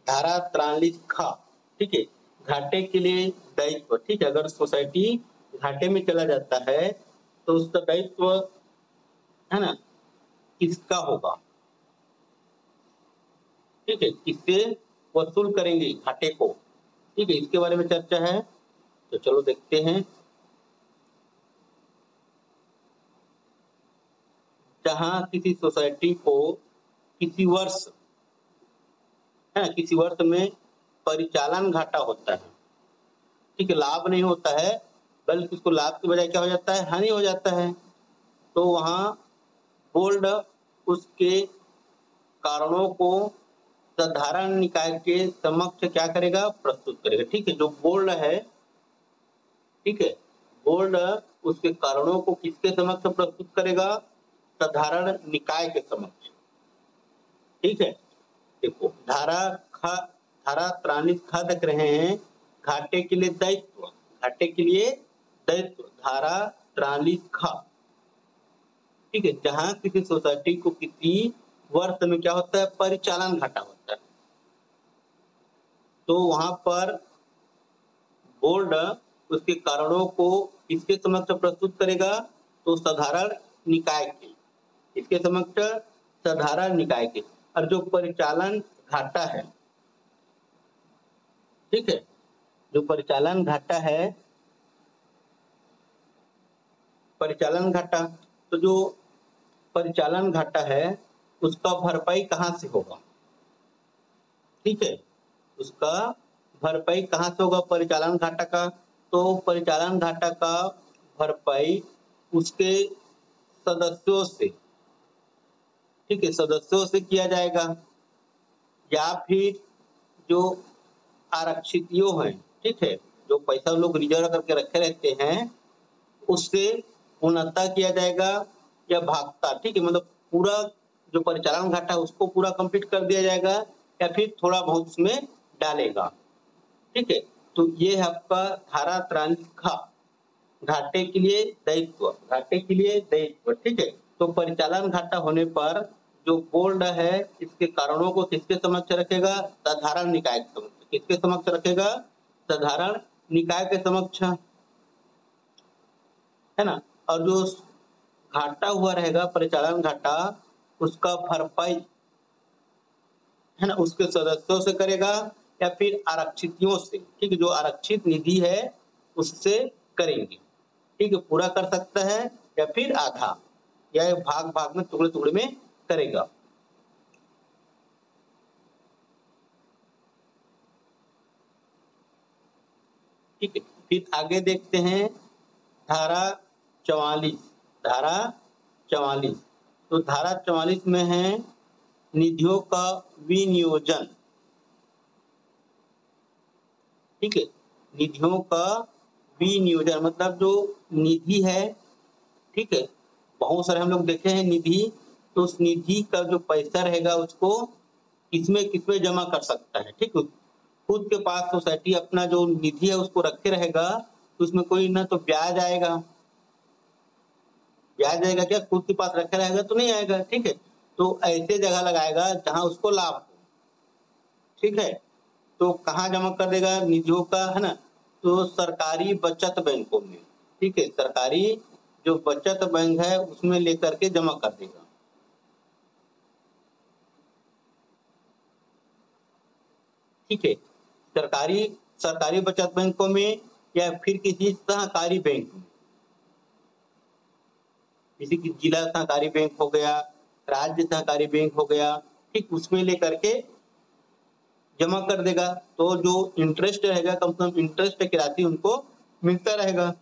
धारा 43 ख, ठीक है, घाटे के लिए दायित्व, ठीक है, अगर सोसाइटी घाटे में चला जाता है तो उसका दायित्व है ना किसका होगा, ठीक है, किससे वसूल करेंगे घाटे को, ठीक है, इसके बारे में चर्चा है। तो चलो देखते हैं। जहां किसी सोसाइटी को किसी वर्ष है ना, किसी वर्ष में परिचालन घाटा होता है, ठीक है, लाभ नहीं होता है बल्कि उसको लाभ की बजाय क्या हो जाता है, हानि हो जाता है, तो वहां बोर्ड उसके कारणों को साधारण निकाय के समक्ष क्या करेगा, प्रस्तुत करेगा, ठीक है, जो बोर्ड है, ठीक है, बोर्ड उसके कारणों को किसके समक्ष प्रस्तुत करेगा, साधारण निकाय के समक्ष, ठीक है। देखो धारा 43 ख देख रहे हैं, घाटे के लिए दायित्व, घाटे के लिए दायित्व, धारा 43 ख, ठीक है, जहां किसी सोसाइटी को किसी वर्ष में क्या होता है, परिचालन घाटा होता है, तो वहां पर बोर्ड उसके कारणों को किसके समक्ष प्रस्तुत करेगा, तो साधारण निकाय के, इसके समक्ष साधारण निकाय के, और जो परिचालन घाटा है, ठीक है, जो परिचालन घाटा है, परिचालन घाटा, तो जो परिचालन घाटा है उसका भरपाई कहां से होगा, ठीक है, उसका भरपाई कहां से होगा परिचालन घाटा का, तो परिचालन घाटा का भरपाई उसके सदस्यों से, ठीक है, सदस्यों से किया जाएगा, या फिर जो आरक्षितियों हैं, ठीक है, जो पैसा लोग रिजर्व करके रखे रहते हैं उससे पूर्णतः किया जाएगा, या भागता, ठीक है, मतलब पूरा जो परिचालन घाटा है उसको पूरा कंप्लीट कर दिया जाएगा, या फिर थोड़ा बहुत उसमें डालेगा, ठीक है। तो ये है आपका धारा 43 ख, घाटे के लिए दायित्व, घाटे के लिए दायित्व, ठीक है। तो परिचालन घाटा होने पर जो बोर्ड है इसके कारणों को किसके समक्ष रखेगा, साधारण निकाय के समक्ष, किसके समक्ष रखेगा, साधारण निकाय के समक्ष, है ना। और जो घाटा हुआ रहेगा परिचालन घाटा, उसका भरपाई है ना उसके सदस्यों से करेगा, या फिर आरक्षितियों से, ठीक है, जो आरक्षित निधि है उससे करेंगे, ठीक है, पूरा कर सकता है या फिर आधा, या भाग भाग में टुकड़े टुकड़े में करेगा। ठीक है, फिर आगे देखते हैं धारा 44, धारा 44, तो धारा 44 में है निधियों का विनियोजन, ठीक है, निधियों का विनियोजन मतलब जो निधि है, ठीक है, बहुत सारे हम लोग देखे हैं निधि, तो उस निधि का जो पैसा रहेगा उसको किसमें किसमें जमा कर सकता है, ठीक है, खुद के पास सोसाइटी अपना जो निधि है उसको रखे रहेगा, तो उसमें कोई ना तो ब्याज आएगा, ब्याज आएगा क्या, खुद के पास रखे रहेगा तो नहीं आएगा, ठीक है, तो ऐसे जगह लगाएगा जहां उसको लाभ हो, ठीक है, तो कहाँ जमा कर देगा निधियों का, है ना, तो सरकारी बचत बैंकों में, ठीक है, सरकारी जो बचत बैंक है उसमें लेकर के जमा कर देगा, ठीक है, सरकारी सरकारी बचत बैंकों में, या फिर किसी सहकारी बैंक में, किसी की जिला सहकारी बैंक हो गया, राज्य सहकारी बैंक हो गया, ठीक, उसमें लेकर के जमा कर देगा, तो जो इंटरेस्ट रहेगा कम से कम इंटरेस्ट की राशि उनको मिलता रहेगा,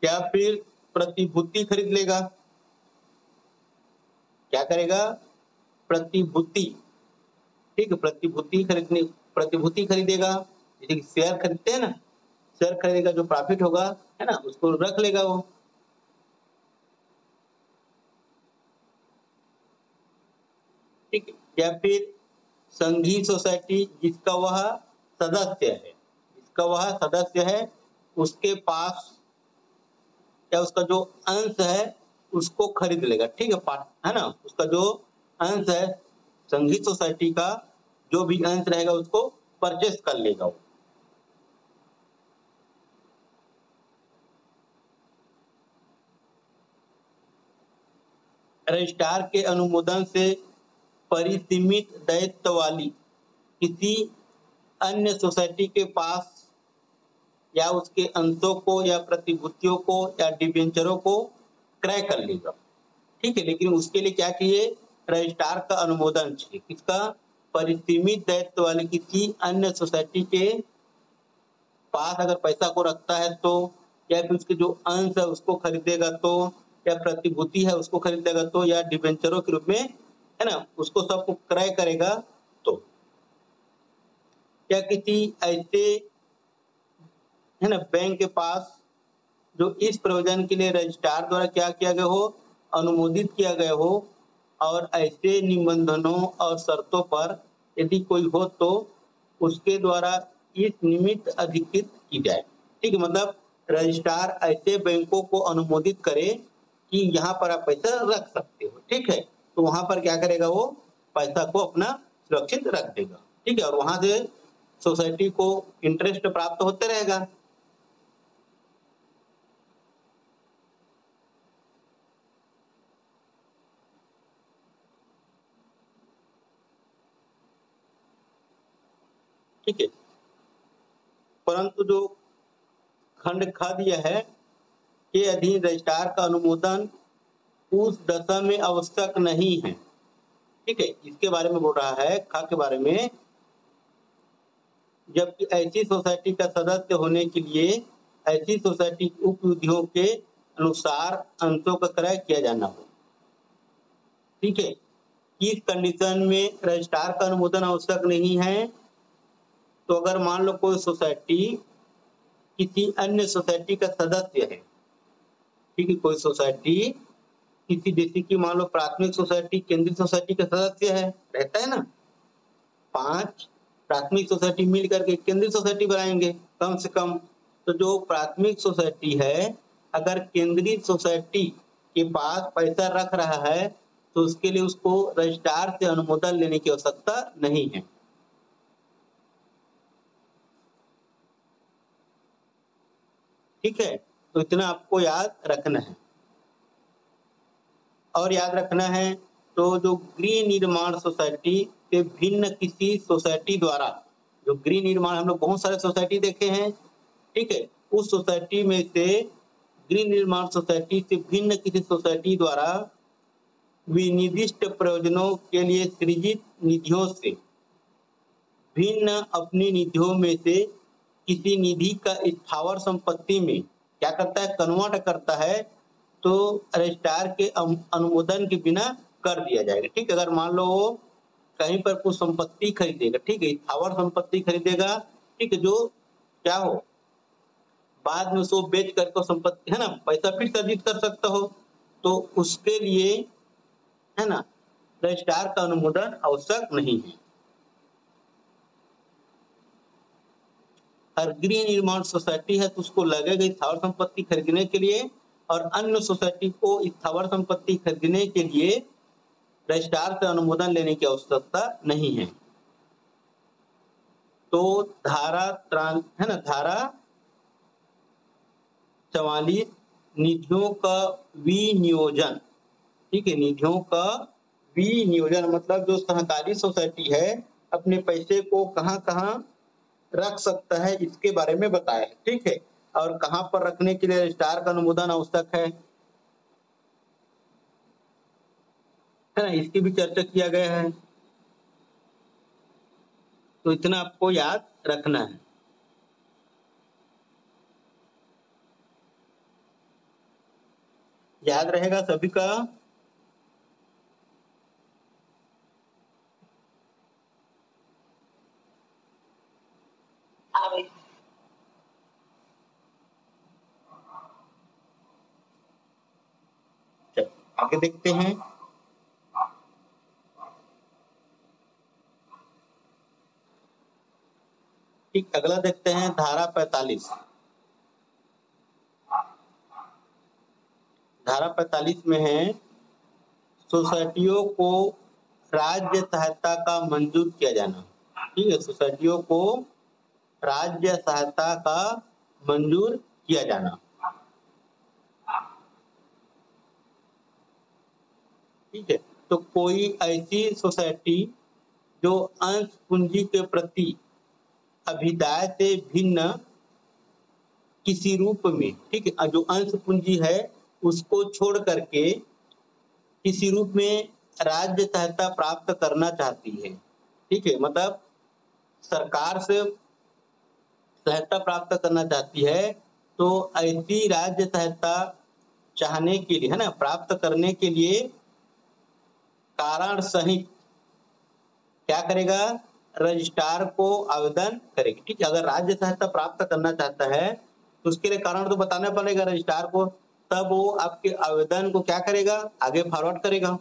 या फिर प्रतिभूति खरीद लेगा, क्या करेगा, प्रतिभूति, ठीक है, प्रतिभूति खरीदेगा, जैसे कि शेयर खरीदते हैं ना, शेयर खरीदेगा, जो प्रॉफिट होगा है ना उसको रख लेगा वो, ठीक है, या फिर संघीय सोसाइटी जिसका वह सदस्य है उसके पास या उसका जो अंश है उसको खरीद लेगा, ठीक है, है ना, उसका जो अंश है संघीय सोसाइटी का जो भी अंश रहेगा उसको परचेस कर लेगा वो। रजिस्ट्रार के अनुमोदन से परिसीमित दायित्व वाली किसी अन्य सोसाइटी के पास या उसके अंशों को या प्रतिभूतियों को या डिबेंचरों को क्रय कर लेगा। ठीक है, लेकिन उसके लिए क्या चाहिए? रजिस्ट्रार का अनुमोदन चाहिए। किसका? परिसीमित दायित्व वाली किसी अन्य सोसाइटी के पास अगर पैसा को रखता है तो, या फिर उसके जो अंश है उसको खरीदेगा तो, या प्रतिभूति है उसको खरीदेगा तो, या डिबेंचरों के रूप में है ना उसको सबको क्रय करेगा तो, या किसी ऐसे है ना बैंक के पास जो इस प्रयोजन के लिए रजिस्ट्रार द्वारा क्या किया गया हो? अनुमोदित किया गया हो, और ऐसे निबंधनों और शर्तों पर यदि कोई हो तो उसके द्वारा इस निमित्त अधिकृत की जाए। ठीक है, मतलब रजिस्ट्रार ऐसे बैंकों को अनुमोदित करे कि यहाँ पर आप पैसा रख सकते हो। ठीक है, तो वहां पर क्या करेगा? वो पैसा को अपना सुरक्षित रख देगा। ठीक है, और वहां से सोसाइटी को इंटरेस्ट प्राप्त होते रहेगा। ठीक है, परंतु जो खंड ख दिया है के अधीन रजिस्ट्रार का अनुमोदन उस दशा में आवश्यक नहीं है। ठीक है, इसके बारे में बोल रहा है ख के बारे में, जबकि ऐसी सोसाइटी का सदस्य होने के लिए ऐसी सोसाइटी की उपविधियों के अनुसार अंशों का क्रय किया जाना हो। ठीक है, इस कंडीशन में रजिस्ट्रार का अनुमोदन आवश्यक नहीं है। तो अगर मान लो कोई सोसाइटी किसी अन्य सोसाइटी का सदस्य है, ठीक है, कोई सोसाइटी किसी जैसे की मान लो प्राथमिक सोसाइटी केंद्रीय सोसाइटी का सदस्य है, रहता है ना, 5 प्राथमिक सोसाइटी मिल करके केंद्रीय सोसाइटी बनाएंगे कम से कम। तो जो प्राथमिक सोसाइटी है अगर केंद्रीय सोसाइटी के पास पैसा रख रहा है तो उसके लिए उसको रजिस्ट्रार से अनुमोदन लेने की आवश्यकता नहीं है। ठीक है, तो इतना आपको याद रखना है। और याद रखना है तो जो गृह निर्माण सोसाइटी से भिन्न किसी सोसाइटी द्वारा, जो गृह निर्माण हम लोग बहुत सारे सोसाइटी देखे हैं, ठीक है, उस सोसाइटी में से गृह निर्माण सोसाइटी से भिन्न किसी सोसाइटी द्वारा विनिर्दिष्ट प्रयोजनों के लिए सृजित निधियों से भिन्न अपनी निधियों में से किसी निधि का स्थावर संपत्ति में क्या करता है? कन्वर्ट करता है, तो रजिस्ट्रार के अनुमोदन के बिना कर दिया जाएगा। ठीक है, अगर मान लो वो कहीं पर कुछ संपत्ति खरीदेगा, ठीक है, स्थावर संपत्ति खरीदेगा, ठीक है, जो क्या हो बाद में उसको बेच करके संपत्ति है ना पैसा फिर से अर्जित कर सकता हो, तो उसके लिए है ना रजिस्ट्रार का अनुमोदन आवश्यक नहीं है। और गृह निर्माण सोसाइटी है तो उसको लगेगा स्थावर संपत्ति खरीदने के लिए, और अन्य सोसाइटी को स्थावर संपत्ति खरीदने के लिए रजिस्ट्रार से अनुमोदन लेने की आवश्यकता नहीं है। तो धारा है ना धारा 44 निधियों का विनियोजन। ठीक है, निधियों का विनियोजन मतलब जो सहकारी सोसाइटी है अपने पैसे को कहां कहां रख सकता है इसके बारे में बताया है। ठीक है, और कहां पर रखने के लिए रजिस्ट्रार का अनुमोदन आवश्यक है ना, इसकी भी चर्चा किया गया है। तो इतना आपको याद रखना है। याद रहेगा सभी का? आगे देखते हैं। ठीक, अगला देखते हैं धारा 45। धारा 45 में है सोसाइटियों को राज्य सहायता का मंजूर किया जाना। ठीक है, सोसाइटियों को राज्य सहायता का मंजूर किया जाना। ठीक है, तो कोई ऐसी सोसाइटी जो अंश पूंजी के प्रति अभिदाय से भिन्न किसी रूप में, ठीक है, जो अंश पूंजी है उसको छोड़ करके किसी रूप में राज्य सहायता प्राप्त करना चाहती है। ठीक है, मतलब सरकार से सहायता प्राप्त करना चाहती है, तो ऐसी राज्य सहायता चाहने के लिए, है ना, प्राप्त करने के लिए कारण सहित क्या करेगा, रजिस्ट्रार को आवेदन करेगी। ठीक है, अगर राज्य सहायता प्राप्त करना चाहता है तो उसके लिए कारण तो बताना पड़ेगा रजिस्ट्रार को, तब वो आपके आवेदन को क्या करेगा, आगे फॉरवर्ड करेगा।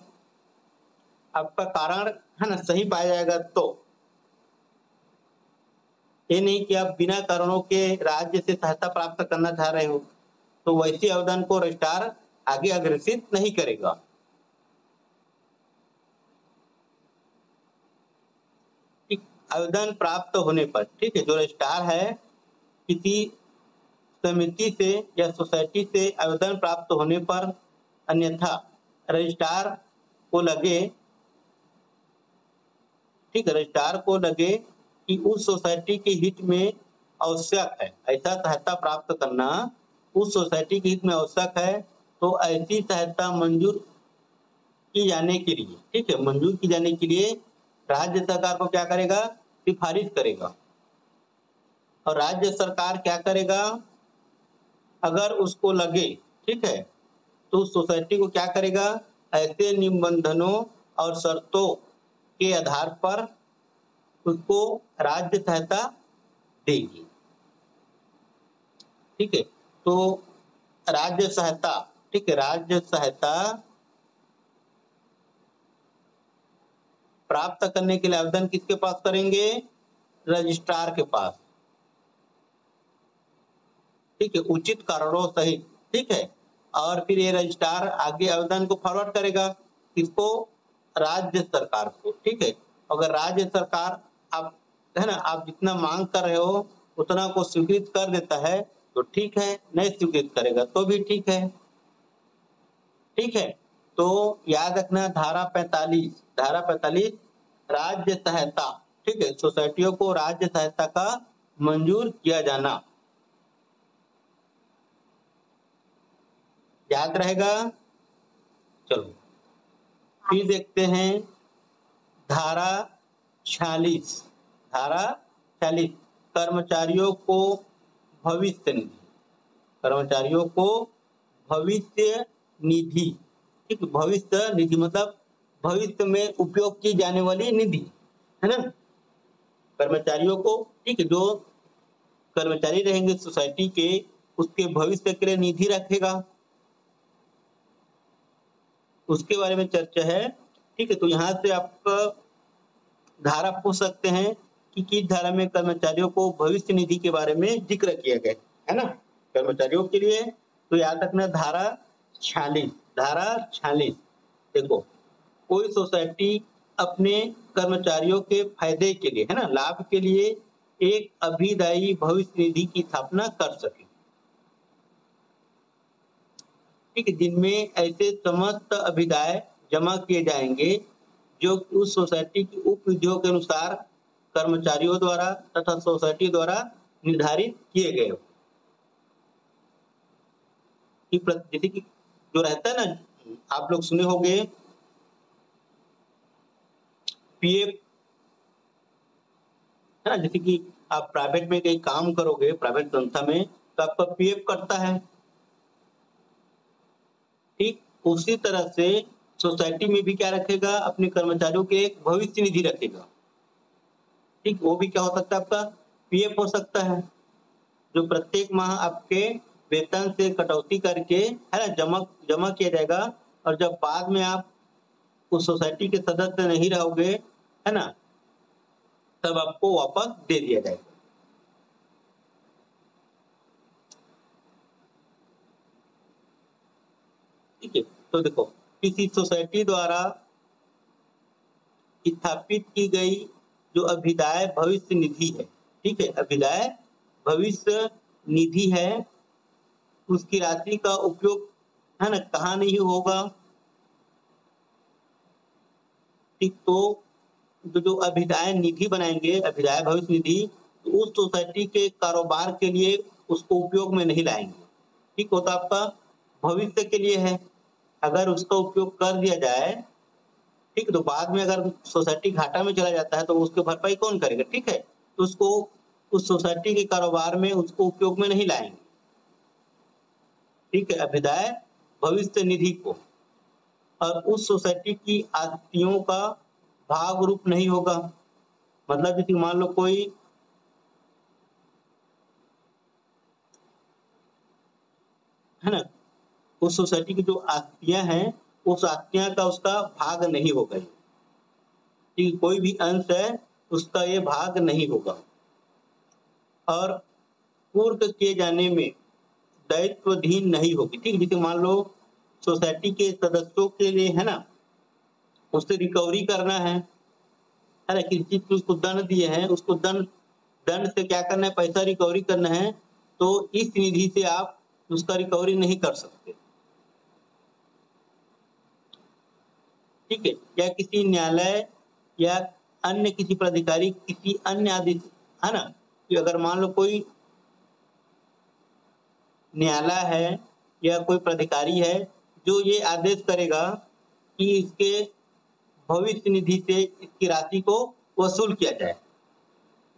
आपका कारण, है ना, सही पाया जाएगा तो, ये नहीं कि आप बिना कारणों के राज्य से सहायता प्राप्त करना चाह रहे हो, तो वैसे आवेदन को रजिस्ट्रार आगे अग्रेसित नहीं करेगा। ठीक, आवेदन प्राप्त होने पर, ठीक है, जो रजिस्ट्रार है किसी समिति से या सोसाइटी से आवेदन प्राप्त होने पर, अन्यथा रजिस्ट्रार को लगे, ठीक है, रजिस्ट्रार को लगे कि उस सोसाइटी के हित में आवश्यक है, ऐसा सहायता प्राप्त करना उस सोसाइटी के हित में आवश्यक है, तो ऐसी सहायता मंजूर की जाने के लिए, ठीक है, मंजूर की जाने के लिए राज्य सरकार को क्या करेगा, सिफारिश करेगा। और राज्य सरकार क्या करेगा, अगर उसको लगे, ठीक है, तो उस सोसाइटी को क्या करेगा, ऐसे निबंधनों और शर्तों के आधार पर उसको राज्य सहायता देगी। ठीक है, तो राज्य सहायता, ठीक है, राज्य सहायता प्राप्त करने के लिए आवेदन किसके पास करेंगे, रजिस्ट्रार के पास। ठीक है, उचित कारणों सहित। ठीक है, और फिर ये रजिस्ट्रार आगे आवेदन को फॉरवर्ड करेगा किसको, राज्य सरकार को। ठीक है, अगर राज्य सरकार, आप, है ना, आप जितना मांग कर रहे हो उतना को स्वीकृत कर देता है तो ठीक है, नहीं स्वीकृत करेगा तो भी ठीक है। ठीक है, तो याद रखना धारा 45 राज्य सहायता, ठीक है, सोसाइटियों को राज्य सहायता का मंजूर किया जाना, याद रहेगा। चलो फिर देखते हैं धारा 46, कर्मचारियों को भविष्य निधि, कर्मचारियों को भविष्य निधि, ठीक, भविष्य निधि मतलब भविष्य में उपयोग की जाने वाली निधि, है ना, कर्मचारियों को, ठीक है, जो कर्मचारी रहेंगे सोसाइटी के, उसके भविष्य के लिए निधि रखेगा, उसके बारे में चर्चा है। ठीक है, तो यहाँ से आप धारा पूछ सकते हैं कि किस धारा में कर्मचारियों को भविष्य निधि के बारे में जिक्र किया गया है ना, कर्मचारियों के लिए। तो याद रखना धारा 46। देखो, कोई सोसाइटी अपने कर्मचारियों के फायदे के लिए, है ना, लाभ के लिए एक अभिदायी भविष्य निधि की स्थापना कर सके। ठीक है, जिनमें ऐसे समस्त अभिदाय जमा किए जाएंगे जो उस सोसाइटी की उप विधियों के अनुसार कर्मचारियों द्वारा तथा सोसाइटी द्वारा निर्धारित किए गए हो। जैसे कि जो रहता है ना, आप लोग सुने होंगे पीएफ, है ना, जैसे कि आप प्राइवेट में कहीं काम करोगे, प्राइवेट संस्था में, तो आपका पीएफ कटता है। ठीक, उसी तरह से सोसाइटी में भी क्या रखेगा, अपने कर्मचारियों के एक भविष्य निधि रखेगा। ठीक, वो भी क्या हो सकता है, आपका पीएफ हो सकता है, जो प्रत्येक माह आपके वेतन से कटौती करके, है ना, जमा किया जाएगा, और जब बाद में आप उस सोसाइटी के सदस्य नहीं रहोगे, है ना, तब आपको वापस दे दिया जाएगा। ठीक है, तो देखो, किसी सोसाइटी द्वारा स्थापित की गई जो अभिदाय भविष्य निधि है, ठीक है, अभिदाय भविष्य निधि है, उसकी राशि का उपयोग है ना कहाँ नहीं होगा। ठीक, तो जो अभिदाय निधि बनाएंगे, अभिदाय भविष्य निधि, तो उस सोसाइटी के कारोबार के लिए उसको उपयोग में नहीं लाएंगे। ठीक, वो तो आपका भविष्य के लिए है। अगर उसका उपयोग कर दिया जाए, ठीक, तो बाद में अगर सोसाइटी घाटा में चला जाता है तो उसकी भरपाई कौन करेगा। ठीक है, तो उसको उस सोसाइटी के कारोबार में उसको उपयोग में नहीं लाएंगे। ठीक है, अभिदाय भविष्य निधि को, और उस सोसाइटी की आस्तियों का भाग रूप नहीं होगा। मतलब जैसे मान लो कोई है ना, उस सोसाइटी की जो आस्तियां हैं, उस आस्तियां का उसका भाग नहीं होगा। ठीक, कोई भी अंश है उसका ये भाग नहीं होगा। और पूर्व किए जाने में दायित्वधीन नहीं होगी। ठीक, जैसे मान लो सोसाइटी के सदस्यों के लिए है ना, उससे रिकवरी करना है ना, किसी चीज को उसको दंड दिए हैं, उसको दंड से क्या करना है, पैसा रिकवरी करना है, तो इस निधि से आप उसका रिकवरी नहीं कर सकते। ठीक है, या किसी न्यायालय या अन्य किसी प्राधिकारी किसी अन्य आदेश, है ना, कि अगर मान लो कोई न्यायालय है या कोई प्राधिकारी है जो ये आदेश करेगा कि इसके भविष्य निधि से इसकी राशि को वसूल किया जाए।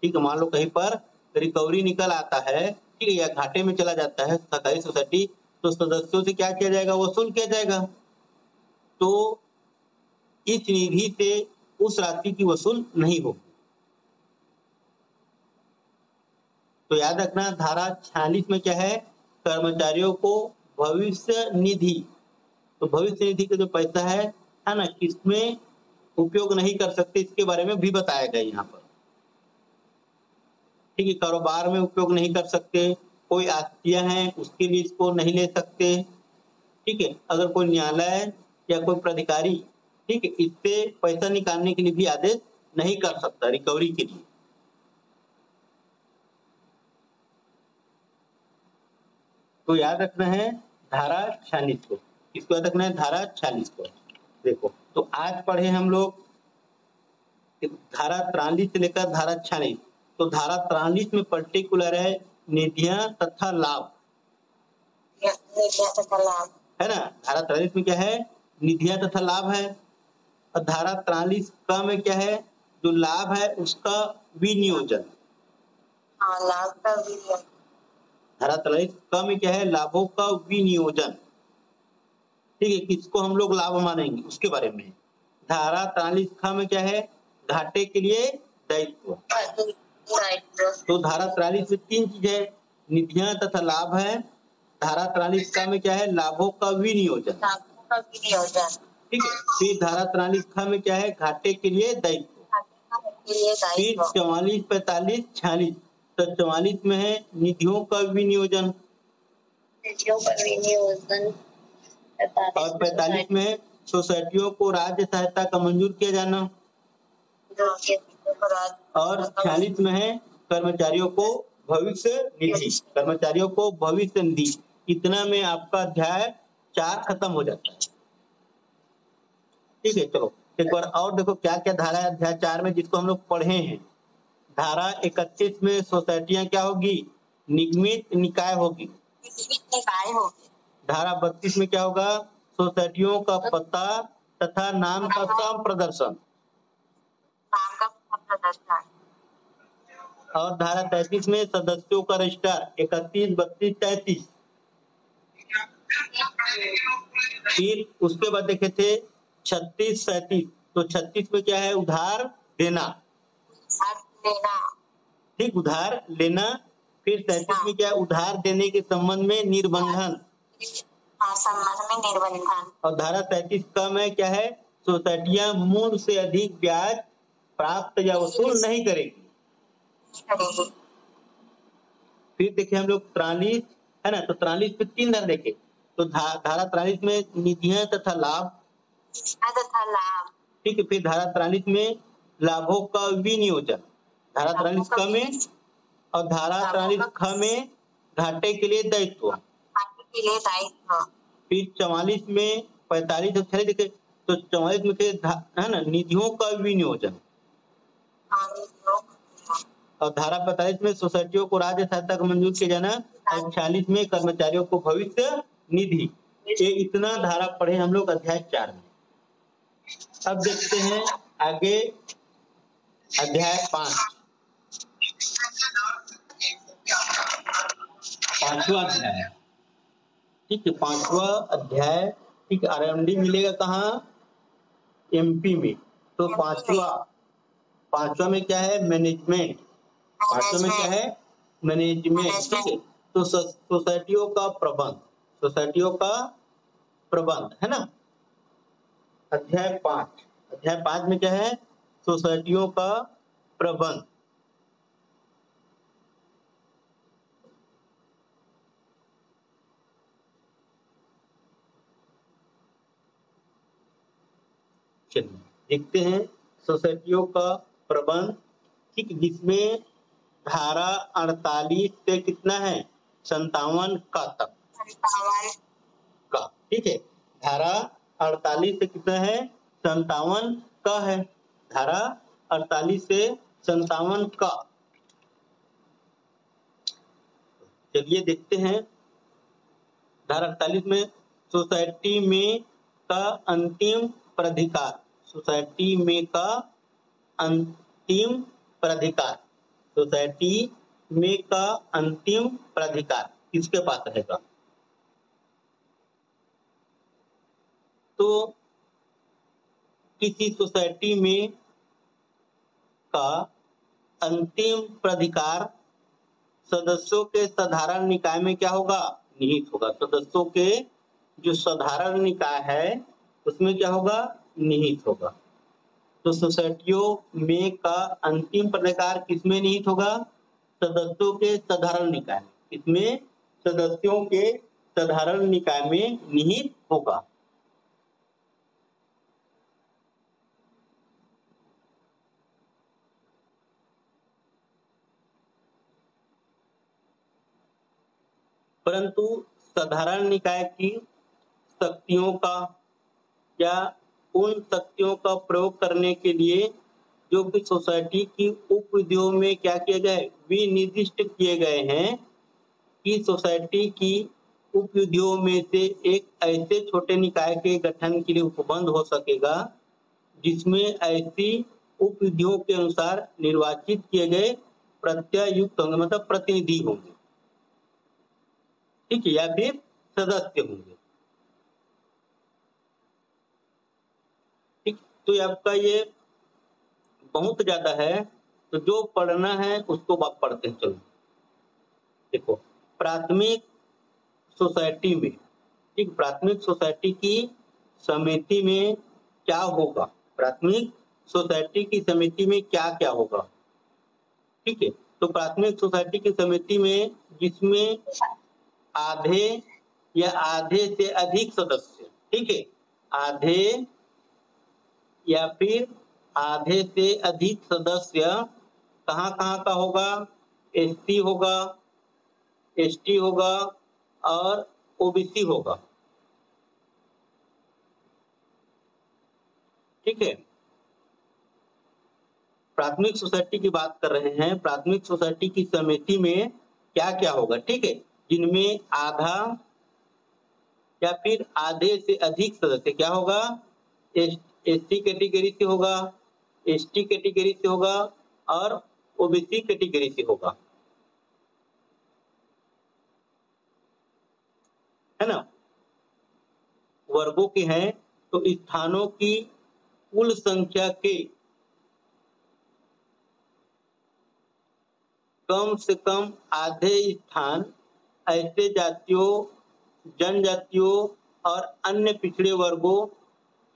ठीक है, मान लो कहीं पर रिकवरी निकल आता है, ठीक है, या घाटे में चला जाता है सरकारी सोसाइटी, तो सदस्यों से क्या किया जाएगा, वसूल किया जाएगा। तो इस निधि से उस राशि की वसूल नहीं होगी। तो याद रखना, धारा 46 में क्या है, कर्मचारियों को भविष्य निधि, तो भविष्य निधि का जो पैसा है ना, किसमें उपयोग नहीं कर सकते, इसके बारे में भी बताया गया यहाँ पर। ठीक है, कारोबार में उपयोग नहीं कर सकते, कोई आस्तियां हैं उसके लिए इसको नहीं ले सकते। ठीक है, अगर कोई न्यायालय या कोई प्राधिकारी, ठीक है, इससे पैसा निकालने के लिए भी आदेश नहीं कर सकता रिकवरी के लिए। तो याद रखना है धारा 46 को, इसको याद रखना है धारा 46 को। देखो, तो आज पढ़े हम लोग धारा 43 से लेकर धारा 46। तो धारा 43 में पर्टिकुलर है निधियां तथा लाभ, है ना। धारा 43 में क्या है, निधियां तथा लाभ है। और धारा 43 का में क्या है, जो लाभ है उसका विनियोजन। लाभ का विनियोजन। धारा 43 का में क्या है, लाभों का विनियोजन। ठीक है, किसको हम लोग लाभ मानेंगे उसके बारे में। धारा 43 ख में क्या है, घाटे के लिए दायित्व। तो धारा 43 में 3 चीज है, निधियां तथा लाभ है। धारा 43 का में क्या है, लाभों का विनियोजन। ठीक है, फिर धारा 43 ख में क्या है, घाटे के लिए दायित्व। फिर 44, 45, 46। तो 44 में है निधियों का विनियोजन, और 45 में सोसाइटियों को राज्य सहायता का मंजूर किया जाना, और 46 में है कर्मचारियों को भविष्य निधि, कर्मचारियों को भविष्य निधि। इतना में आपका अध्याय 4 खत्म हो जाता है। ठीक है, चलो एक बार और देखो क्या क्या धारा है अध्याय 4 में जिसको हम लोग पढ़े हैं। धारा 31 में सोसाइटियां क्या होगी, निगमित निकाय होगी। धारा 32 में क्या होगा, सोसाइटियों का पता तथा नाम का सम प्रदर्शन। और धारा 33 में सदस्यों का रजिस्टर 31, 32, 33। फिर उसके बाद देखे थे 36, 37। तो 36 में क्या है, उधार देना। ठीक, उधार लेना। फिर 37 में क्या है, उधार देने के संबंध में निर्बंधन। और धारा 37 का में क्या है, सोसाइटियां मूल से अधिक ब्याज प्राप्त या वसूल नहीं करेगी। फिर देखे हम लोग 43, है ना। तो 43 में 3 धारा देखे। तो धारा 43 में निधियां तथा लाभ। ठीक है, फिर धारा 43 में लाभों का विनियोजन, धारा 43 क में, और धारा 43 ख में घाटे के लिए दायित्व। फिर 44 में 45 और 46 देखे तो 44 में है ना निधियों का विनियोजन, और धारा 45 में सोसाइटियों को राज्य सहायता को मंजूर किया जाना, और 46 में कर्मचारियों को भविष्य निधि। ये इतना धारा पढ़े हम लोग अध्याय 4 में। अब देखते हैं आगे अध्याय 5, पांचवा अध्याय। ठीक है, पांचवा अध्याय। ठीक, आरएमडी मिलेगा कहाँ? एमपी में। तो पांचवा में क्या है? मैनेजमेंट। पांचवा में क्या है? मैनेजमेंट। ठीक है, तो सोसाइटियों का प्रबंध, सोसाइटियों का प्रबंध है ना। अध्याय 5 में क्या है? सोसाइटियों का प्रबंध। चलिए देखते हैं सोसाइटियों का प्रबंध। ठीक, जिसमें धारा 48 से कितना है? 57 का तक का। ठीक है, धारा 48 से कितना है? 57 का है। धारा 48 से 57 का। चलिए देखते हैं। धारा 48 में सोसाइटी में का अंतिम प्राधिकार, सोसाइटी में का अंतिम प्राधिकार, सोसाइटी में का अंतिम प्राधिकार किसके पास रहेगा? तो किसी सोसाइटी में का अंतिम प्राधिकार सदस्यों के साधारण निकाय में क्या होगा? निहित होगा। सदस्यों के जो साधारण निकाय है उसमें क्या होगा? निहित होगा। तो सोसाइटियों में का अंतिम प्राधिकार किसमें निहित होगा? सदस्यों के साधारण निकाय में। इसमें सदस्यों के साधारण निकाय में निहित होगा। परंतु साधारण निकाय की शक्तियों का या उन शक्तियों का प्रयोग करने के लिए जो कि सोसाइटी की उपविधियों में क्या किए गए? विनिर्दिष्ट किए गए हैं कि सोसाइटी की उपविधियों में से एक ऐसे छोटे निकाय के गठन के लिए उपबंध हो सकेगा जिसमें ऐसी उपविधियों के अनुसार निर्वाचित किए गए प्रत्यायुक्त होंगे, मतलब प्रतिनिधि होंगे। ठीक है, या फिर सदस्य होंगे। ठीक, तो आपका ये बहुत ज्यादा है, तो जो पढ़ना है उसको आप पढ़ते हैं। चलो देखो, प्राथमिक सोसाइटी में, ठीक, प्राथमिक सोसाइटी की समिति में क्या होगा? प्राथमिक सोसाइटी की समिति में क्या क्या होगा? ठीक है, तो प्राथमिक सोसाइटी की समिति में जिसमें आधे या आधे से अधिक सदस्य, ठीक है, आधे या फिर आधे से अधिक सदस्य कहाँ कहाँ का होगा? एससी होगा, एसटी होगा और ओबीसी होगा। ठीक है, प्राथमिक सोसाइटी की बात कर रहे हैं। प्राथमिक सोसाइटी की समिति में क्या क्या होगा? ठीक है, जिनमें आधा या फिर आधे से अधिक सदस्य क्या होगा? एससी कैटेगरी से होगा, एसटी कैटेगरी से होगा और ओबीसी कैटेगरी से होगा, है ना। वर्गों के हैं तो स्थानों की कुल संख्या के कम से कम आधे स्थान ऐसे जातियों, जनजातियों और अन्य पिछड़े वर्गों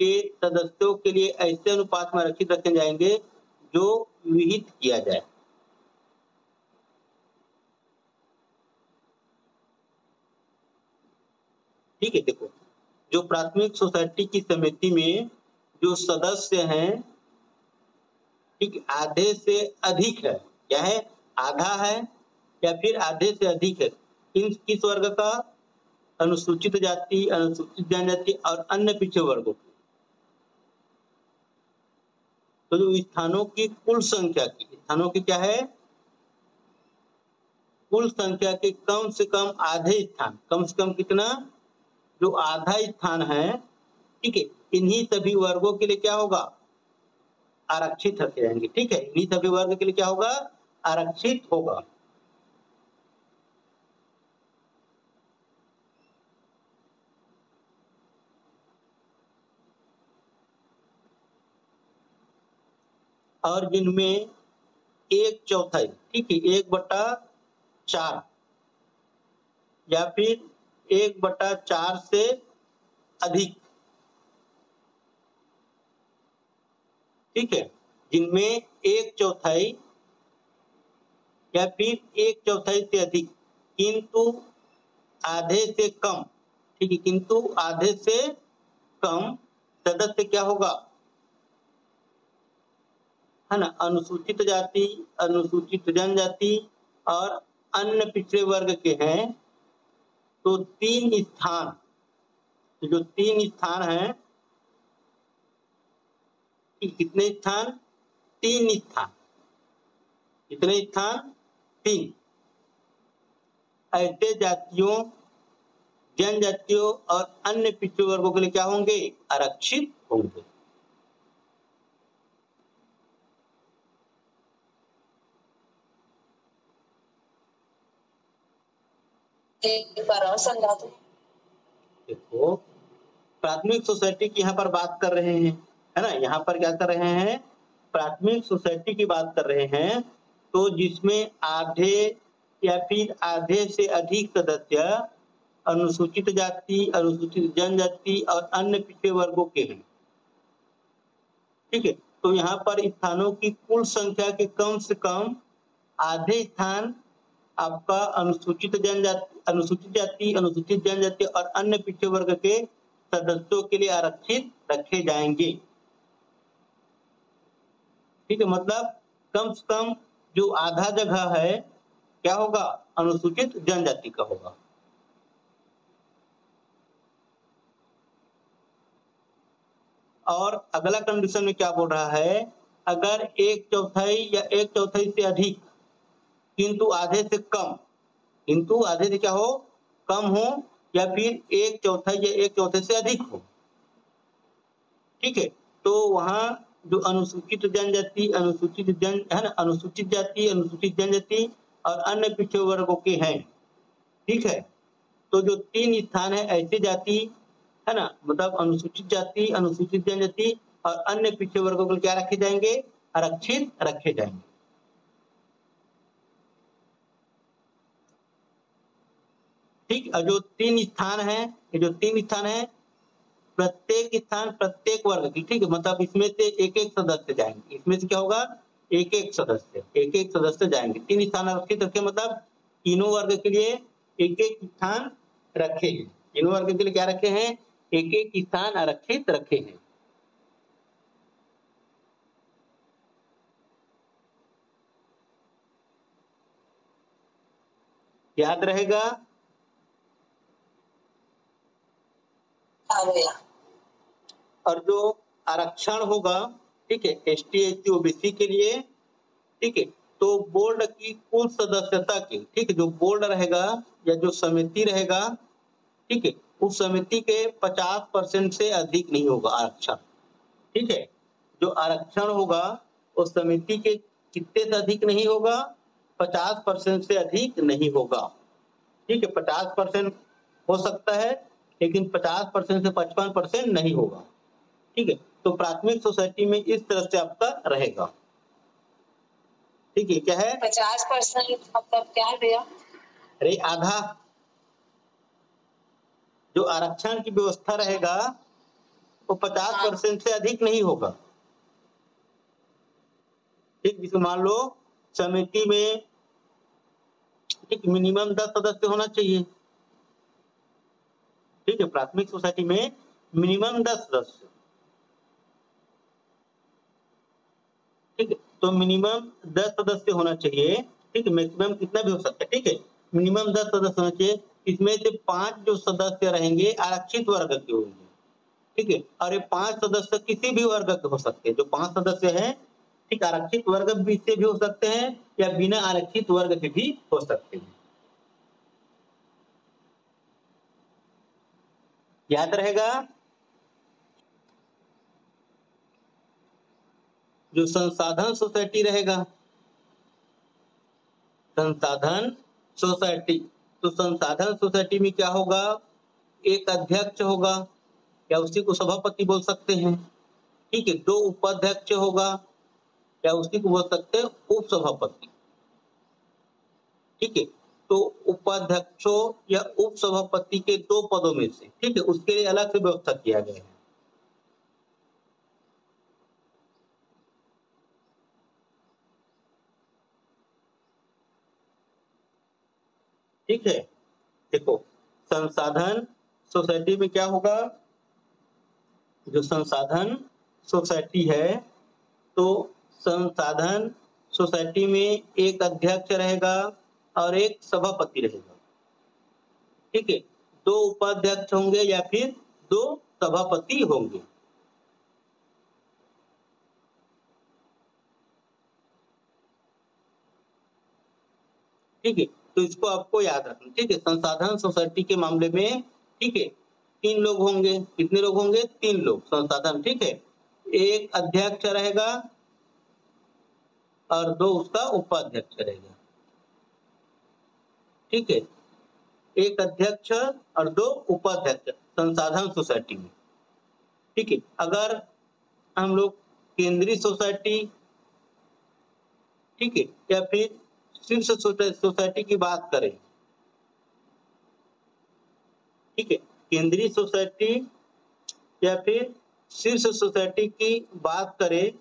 के सदस्यों के लिए ऐसे अनुपात में आरक्षित रखे जाएंगे जो विहित किया जाए। ठीक है, देखो, जो प्राथमिक सोसाइटी की समिति में जो सदस्य हैं ठीक, आधे से अधिक है, क्या है, आधा है या फिर आधे से अधिक है, किस वर्ग का, अनुसूचित जाति, अनुसूचित जनजाति और अन्य पिछड़े वर्गों की। तो जो स्थानों की कुल संख्या की, स्थानों की क्या है, कुल संख्या के कम से कम आधे स्थान, कम से कम कितना, जो आधा स्थान है, ठीक है, इन्हीं सभी वर्गों के लिए क्या होगा, आरक्षित रखे जाएंगे। ठीक है, इन्हीं सभी वर्ग के लिए क्या होगा, आरक्षित होगा। और जिनमें 1/4, ठीक है, 1/4 या फिर 1/4 से अधिक, ठीक है, जिनमें 1/4 या फिर 1/4 से अधिक, किंतु आधे से कम, ठीक है, किंतु आधे से कम सदस्य क्या होगा, है ना, अनुसूचित जाति, अनुसूचित जनजाति और अन्य पिछड़े वर्ग के हैं। तो 3 स्थान, तो जो 3 स्थान हैं, कितने स्थान, 3 स्थान, कितने स्थान, 3, ऐसे जातियों, जनजातियों और अन्य पिछड़े वर्गों के लिए क्या होंगे, आरक्षित होंगे। एक बार और समझा दो। देखो, प्राथमिक सोसाइटी की यहाँ पर बात कर रहे हैं, है ना, यहाँ पर क्या कर रहे हैं, प्राथमिक सोसाइटी की बात कर रहे हैं। तो जिसमें आधे या फिर आधे से अधिक सदस्य अनुसूचित जाति, अनुसूचित जनजाति और अन्य पिछड़े वर्गों के हैं। ठीक है, तो यहाँ पर स्थानों की कुल संख्या के कम से कम आधे स्थान आपका अनुसूचित जनजाति, अनुसूचित जाति, अनुसूचित जनजाति और अन्य पिछड़े वर्ग के सदस्यों के लिए आरक्षित रखे जाएंगे। ठीक है, मतलब कम से कम जो आधा जगह है क्या होगा, अनुसूचित जनजाति का होगा। और अगला कंडीशन में क्या बोल रहा है, अगर 1/4 या 1/4 से अधिक किंतु आधे से कम, किंतु आधे से क्या हो, कम हो, या फिर 1/4 या 1/4 से अधिक हो। ठीक है, तो वहां जो अनुसूचित जनजाति, अनुसूचित जन, है ना, अनुसूचित जाति, अनुसूचित जनजाति और अन्य पिछड़े वर्गों के हैं। ठीक है, तो जो 3 स्थान है ऐसे जाति, है ना, मतलब अनुसूचित जाति, अनुसूचित जनजाति और अन्य पिछड़े वर्गों को क्या रखे जाएंगे, आरक्षित रखे जाएंगे। ठीक, और जो 3 स्थान है, ये जो 3 स्थान है, प्रत्येक स्थान प्रत्येक वर्ग की, ठीक है, मतलब इसमें से एक एक सदस्य जाएंगे, इसमें से क्या होगा, एक एक सदस्य जाएंगे। 3 स्थान आरक्षित रखे, मतलब तीनों वर्ग के लिए एक एक स्थान रखे हैं, तीनों वर्ग के लिए क्या रखे हैं, एक एक स्थान आरक्षित रखे हैं। याद रहेगा, और जो आरक्षण होगा, ठीक है, एसटी, एससी, ओबीसी के लिए, ठीक है, तो बोर्ड की कुल सदस्यता की, ठीक है, जो बोर्ड रहेगा या जो समिति रहेगा, ठीक है, उस समिति के 50% से अधिक नहीं होगा आरक्षण। ठीक है, जो आरक्षण होगा उस समिति के कितने से अधिक नहीं होगा, 50% से अधिक नहीं होगा। ठीक है, 50% हो सकता है, लेकिन 50% से 55% नहीं होगा। ठीक है, तो प्राथमिक सोसाइटी में इस तरह से आपका रहेगा। ठीक है, क्या है, 50% मतलब क्या है भैया, अरे आधा, जो आरक्षण की व्यवस्था रहेगा वो 50% से अधिक नहीं होगा। ठीक, जिसको मान लो समिति में ठीक मिनिमम 10 सदस्य होना चाहिए। ठीक है, प्राथमिक सोसाइटी में मिनिमम 10 सदस्य। ठीक है, तो मिनिमम 10 सदस्य होना चाहिए, ठीक है। मैक्सिमम कितना भी हो सकता है, ठीक है। मिनिमम 10 सदस्य होना चाहिए। इसमें से 5 जो सदस्य रहेंगे आरक्षित वर्ग के होंगे, ठीक है। और ये 5 सदस्य किसी भी वर्ग के हो सकते हैं। जो 5 सदस्य हैं, ठीक, आरक्षित वर्ग भी से भी हो सकते हैं या बिना आरक्षित वर्ग से भी हो सकते हैं। याद रहेगा, जो संसाधन सोसाइटी रहेगा, संसाधन सोसाइटी, तो संसाधन सोसाइटी में क्या होगा, एक अध्यक्ष होगा या उसी को सभापति बोल सकते हैं, ठीक है। 2 उपाध्यक्ष होगा या उसी को बोल सकते हैं उप सभापति, ठीक है। तो उपाध्यक्षों या उप सभापति के 2 पदों में से, ठीक है, उसके लिए अलग से व्यवस्था किया गया है। ठीक है, देखो संसाधन सोसाइटी में क्या होगा, जो संसाधन सोसाइटी है, तो संसाधन सोसाइटी में एक अध्यक्ष रहेगा और एक सभापति रहेगा, ठीक है। 2 उपाध्यक्ष होंगे या फिर 2 सभापति होंगे, ठीक है। तो इसको आपको याद रखना, ठीक है। संसाधन सोसाइटी के मामले में, ठीक है, 3 लोग होंगे। कितने लोग होंगे, 3 लोग संसाधन, ठीक है। एक अध्यक्ष रहेगा और 2 उसका उपाध्यक्ष रहेगा, ठीक है। एक अध्यक्ष और 2 उपाध्यक्ष संसाधन सोसाइटी में, ठीक है। अगर हम लोग केंद्रीय सोसाइटी, ठीक है, या फिर शीर्ष सोसाइटी की बात करें, ठीक है, केंद्रीय सोसाइटी या फिर शीर्ष सोसाइटी की बात करें,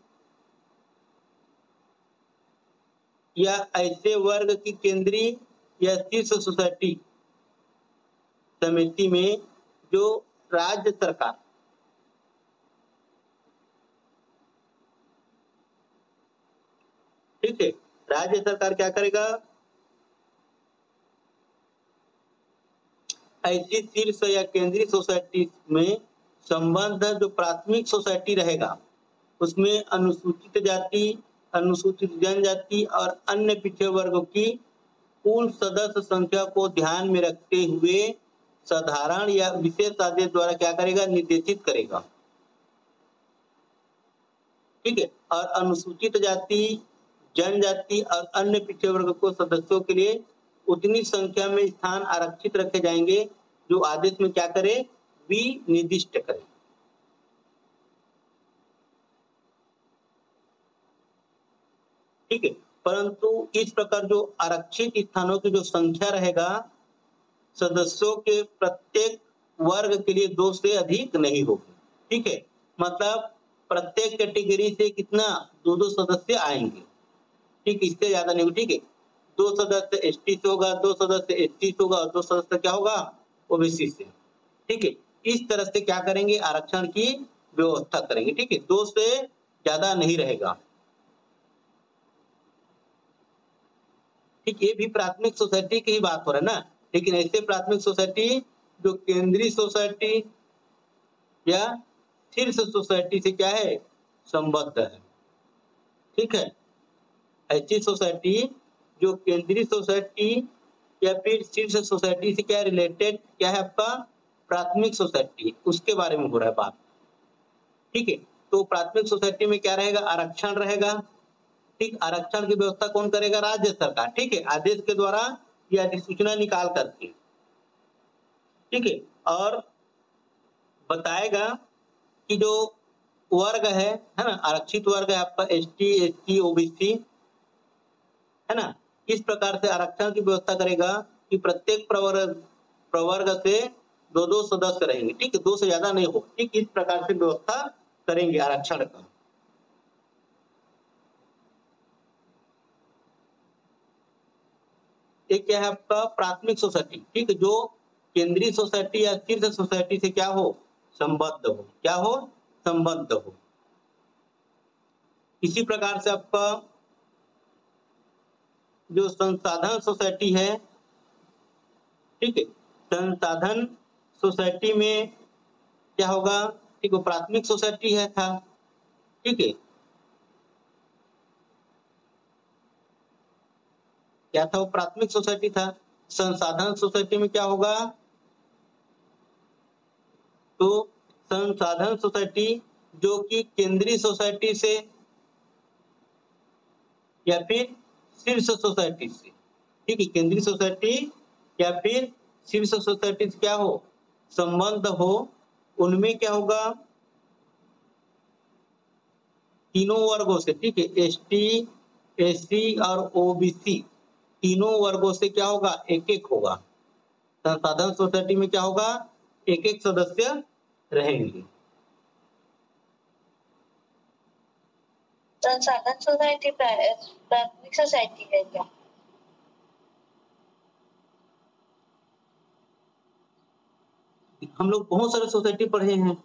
या ऐसे वर्ग की केंद्रीय या शीर्ष सोसाइटी समिति में जो राज्य सरकार, ठीक है, राज्य सरकार क्या करेगा, ऐसी शीर्ष या केंद्रीय सोसाइटी में संबंध जो प्राथमिक सोसाइटी रहेगा, उसमें अनुसूचित जाति, अनुसूचित जनजाति और अन्य पिछड़े वर्गों की कुल सदस्य संख्या को ध्यान में रखते हुए साधारण या विशेष आदेश द्वारा क्या करेगा, निर्देशित करेगा, ठीक है। और अनुसूचित जाति, जनजाति और अन्य पिछड़े वर्ग को सदस्यों के लिए उतनी संख्या में स्थान आरक्षित रखे जाएंगे जो आदेश में क्या करे, भी निर्दिष्ट करे, ठीक है। परंतु इस प्रकार जो आरक्षित स्थानों की जो संख्या रहेगा, सदस्यों के प्रत्येक वर्ग के लिए 2 से अधिक नहीं होगी, ठीक है। मतलब प्रत्येक कैटेगरी से कितना, 2-2 सदस्य आएंगे, ठीक, इससे ज्यादा नहीं, ठीक है। 2 सदस्य एसटी से होगा, 2 सदस्य एसटी से होगा और 2 सदस्य क्या होगा, ओबीसी से, ठीक है। इस तरह से क्या करेंगे, आरक्षण की व्यवस्था करेंगे, ठीक है। 2 से ज्यादा नहीं रहेगा, ठीक। ये भी प्राथमिक सोसाइटी की ही बात हो रहा है ना, लेकिन ऐसे प्राथमिक सोसाइटी जो केंद्रीय सोसाइटी या शीर्ष सोसाइटी से क्या है, संबद्ध है, ठीक है। ऐसी सोसाइटी जो केंद्रीय सोसाइटी या फिर शीर्ष सोसाइटी से क्या रिलेटेड, क्या है आपका, प्राथमिक सोसाइटी, उसके बारे में हो रहा है बात, ठीक है। तो प्राथमिक सोसाइटी में क्या रहेगा, आरक्षण रहेगा, ठीक। आरक्षण की व्यवस्था कौन करेगा, राज्य सरकार, ठीक है, आदेश के द्वारा या अधिसूचना निकाल करके, ठीक है। और बताएगा कि जो वर्ग है ना, आरक्षित वर्ग है आपका एसटी, एससी, ओबीसी, है ना। इस प्रकार से आरक्षण की व्यवस्था करेगा कि प्रत्येक प्रवर्ग से 2-2 सदस्य रहेंगे, ठीक है, 2 से ज्यादा नहीं हो, ठीक। इस प्रकार से व्यवस्था करेंगे आरक्षण का। एक क्या है आपका प्राथमिक सोसाइटी, ठीक है, जो केंद्रीय सोसाइटी या शीर्ष सोसाइटी से क्या हो, संबद्ध हो, क्या हो, संबद्ध हो। इसी प्रकार से आपका जो संसाधन सोसाइटी है, ठीक है, संसाधन सोसाइटी में क्या होगा, ठीक है, प्राथमिक सोसाइटी है था, ठीक है, क्या था वो, प्राथमिक सोसाइटी था। संसाधन सोसाइटी में क्या होगा, तो संसाधन सोसाइटी जो कि केंद्रीय सोसाइटी से या फिर शीर्ष सोसाइटी से, ठीक है, केंद्रीय सोसाइटी या फिर शीर्ष सोसाइटी से क्या हो, संबंध हो, उनमें क्या होगा, तीनों वर्गों से, ठीक है, एसटी, एससी और ओबीसी तीनों वर्गों से क्या होगा, एक एक होगा। संसाधन सोसाइटी में क्या होगा, एक एक सदस्य रहेंगे। संसाधन सोसाइटी प्राथमिक सोसाइटी है क्या? हम लोग बहुत सारे सोसाइटी पढ़े हैं,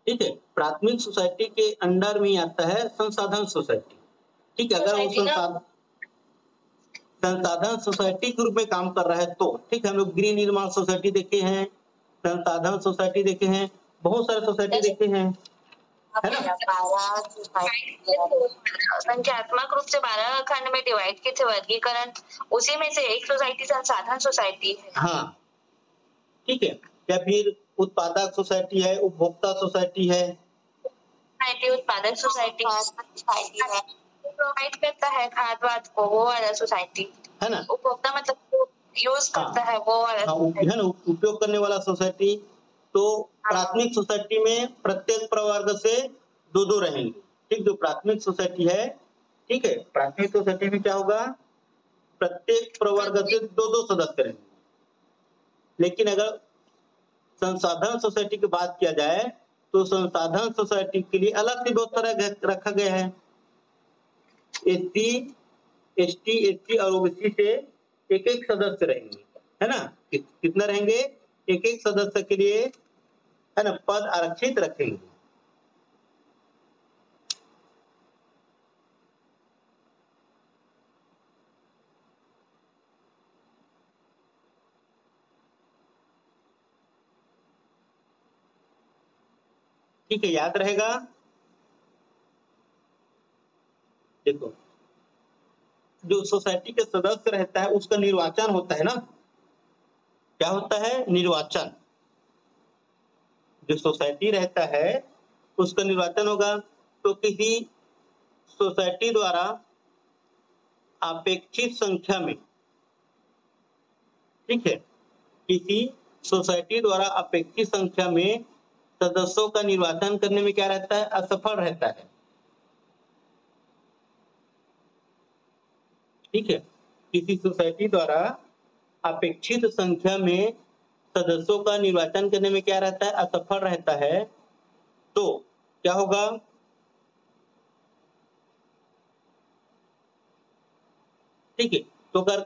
ठीक है, प्राथमिक सोसाइटी के अंडर में आता है संसाधन सोसाइटी, ठीक है, अगर वो संसाधन सोसाइटी के रूप में काम कर रहा है तो, ठीक है, हम लोग गृह निर्माण सोसाइटी देखे हैं, संसाधन सोसाइटी देखे हैं, बहुत सारे सोसाइटी देखे हैं, है ना। संख्यात्मक रूप से 12 खंड में डिवाइड किए थे वर्गीकरण, उसी में से एक सोसाइटी संसाधन सोसाइटी है। हाँ, ठीक है, या फिर उत्पादक सोसाइटी है, उपभोक्ता सोसाइटी है, उत्पादक सोसाइटी प्रोवाइड करता है खाद वाद को, वो वाला सोसाइटी है ना। उपभोक्ता मतलब यूज करता है, वो वाला है ना, उपयोग करने वाला सोसाइटी। तो प्राथमिक सोसाइटी में प्रत्येक प्रवर्ग से दो दो रहेंगे, ठीक, जो प्राथमिक सोसाइटी है, ठीक है, प्राथमिक सोसाइटी में क्या होगा, प्रत्येक प्रवर्ग से दो दो सदस्य रहेंगे। लेकिन अगर संसाधन सोसाइटी की बात किया जाए तो संसाधन सोसाइटी के लिए अलग से व्यवस्था रखा गया है, एससी, एसटी, एससी और ओबीसी से एक एक सदस्य रहेंगे, है ना। कितना रहेंगे, एक एक सदस्य के लिए, है ना, पद आरक्षित रखेंगे। ठीक है, याद रहेगा। देखो, जो सोसाइटी के सदस्य रहता है उसका निर्वाचन होता है ना, क्या होता है, निर्वाचन। जो सोसाइटी रहता है उसका निर्वाचन होगा। तो किसी सोसाइटी द्वारा अपेक्षित संख्या में, ठीक है, किसी सोसाइटी द्वारा अपेक्षित संख्या में सदस्यों का निर्वाचन करने में क्या रहता है, असफल रहता है, ठीक है, किसी सोसाइटी द्वारा अपेक्षित संख्या में सदस्यों का निर्वाचन करने में क्या रहता है, असफल रहता है, तो क्या होगा, ठीक है, तो अगर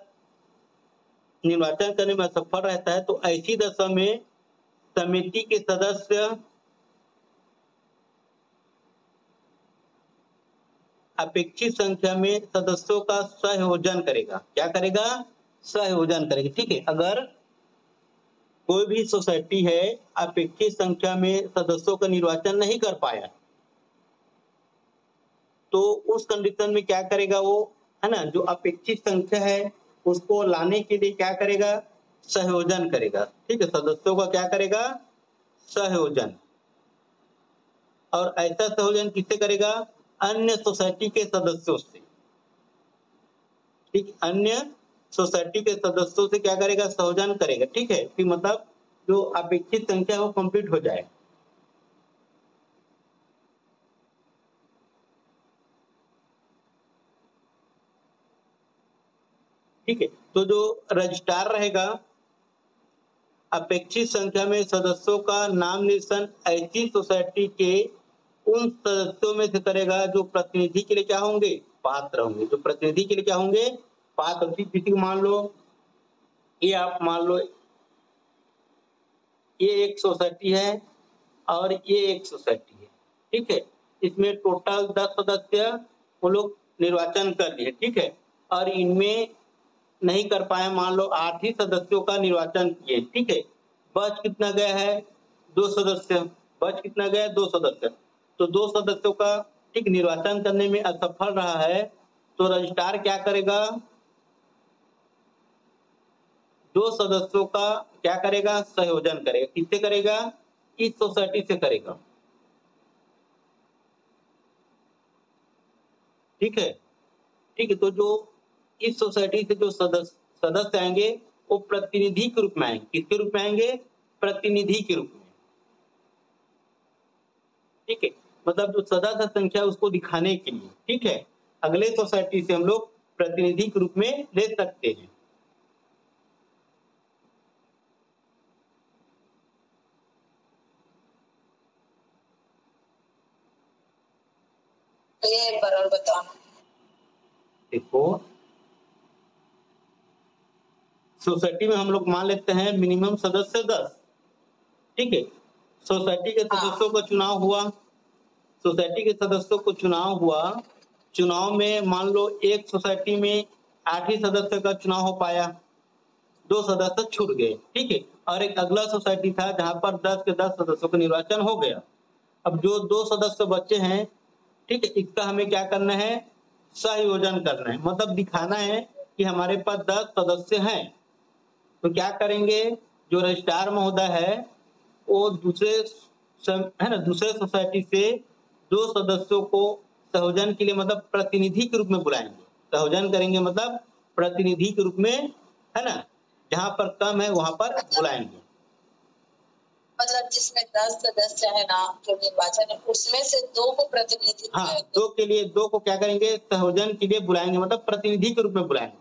निर्वाचन करने में असफल रहता है तो ऐसी दशा में समिति के सदस्य अपेक्षित संख्या में सदस्यों का संयोजन करेगा। क्या करेगा, संयोजन करेगा, ठीक है। अगर कोई भी सोसाइटी है अपेक्षित संख्या में सदस्यों का निर्वाचन नहीं कर पाया तो उस कंडीशन में क्या करेगा वो, है ना, जो अपेक्षित संख्या है उसको लाने के लिए क्या करेगा, संयोजन करेगा, ठीक है, सदस्यों का क्या करेगा, संयोजन। और ऐसा संयोजन किससे करेगा, अन्य सोसाइटी के सदस्यों से, ठीक, अन्य सोसाइटी के सदस्यों से क्या करेगा, संयोजन करेगा, ठीक है, कि मतलब जो अपेक्षित संख्या है वो कंप्लीट हो जाए। ठीक है, तो जो रजिस्ट्रार रहेगा अपेक्षित संख्या में सदस्यों का नाम निरसन ऐसी सोसाइटी के उन सदस्यों में से करेगा जो प्रतिनिधि के लिए क्या होंगे, पात्र होंगे, जो प्रतिनिधि के लिए क्या होंगे, पात्र। किसी को मान लो ये, आप मान लो ये एक सोसाइटी है और ये एक सोसाइटी है, ठीक है, इसमें टोटल 10 सदस्य वो लोग निर्वाचन कर लिए, ठीक है, और इनमें नहीं कर पाए, मान लो 8 ही सदस्यों का निर्वाचन किए, ठीक है, बच कितना गया है 2 सदस्य, बच कितना गया है 2 सदस्य, तो 2 सदस्यों का ठीक निर्वाचन करने में असफल रहा है, तो रजिस्ट्रार क्या करेगा, 2 सदस्यों का क्या करेगा, संयोजन करेगा। किससे करेगा, इस सोसाइटी से करेगा, ठीक है, ठीक है। तो जो इस सोसाइटी से जो सदस्य आएंगे वो प्रतिनिधि के रूप में आएंगे। किसके रूप में आएंगे, प्रतिनिधि के रूप में, ठीक है, मतलब जो सदस्य संख्या उसको दिखाने के लिए, ठीक है, अगले सोसाइटी से हम लोग प्रतिनिधि के रूप में ले सकते हैं। तो ये एक बार और बताना। देखो सोसाइटी में हम लोग मान लेते हैं मिनिमम सदस्य 10, ठीक है, सोसाइटी के सदस्यों का चुनाव हुआ, सोसाइटी के सदस्यों को चुनाव हुआ, चुनाव में मान लो एक सोसाइटी में 8 ही सदस्य का चुनाव हो पाया, 2 सदस्य छूट गए, ठीक है, और एक अगला सोसाइटी था जहां पर 10 के 10 सदस्यों का निर्वाचन हो गया। अब जो 2 सदस्य बचे हैं, ठीक है, इसका हमें क्या करना है, संयोजन करना है, मतलब दिखाना है कि हमारे पास 10 सदस्य हैं। तो क्या करेंगे, जो रजिस्ट्रार महोदय है वो दूसरे है ना, दूसरे सोसाइटी से 2 सदस्यों को संयोजन के लिए मतलब प्रतिनिधि के रूप में बुलाएंगे, संयोजन करेंगे मतलब प्रतिनिधि के रूप में, है ना, जहां पर कम है वहां पर बुलाएंगे। मतलब जिसमें 10 सदस्य है ना जो निर्वाचन है उसमें से 2 को प्रतिनिधि, हाँ, 2 के लिए 2 को क्या करेंगे, संयोजन के लिए बुलाएंगे, मतलब प्रतिनिधि के रूप में बुलाएंगे।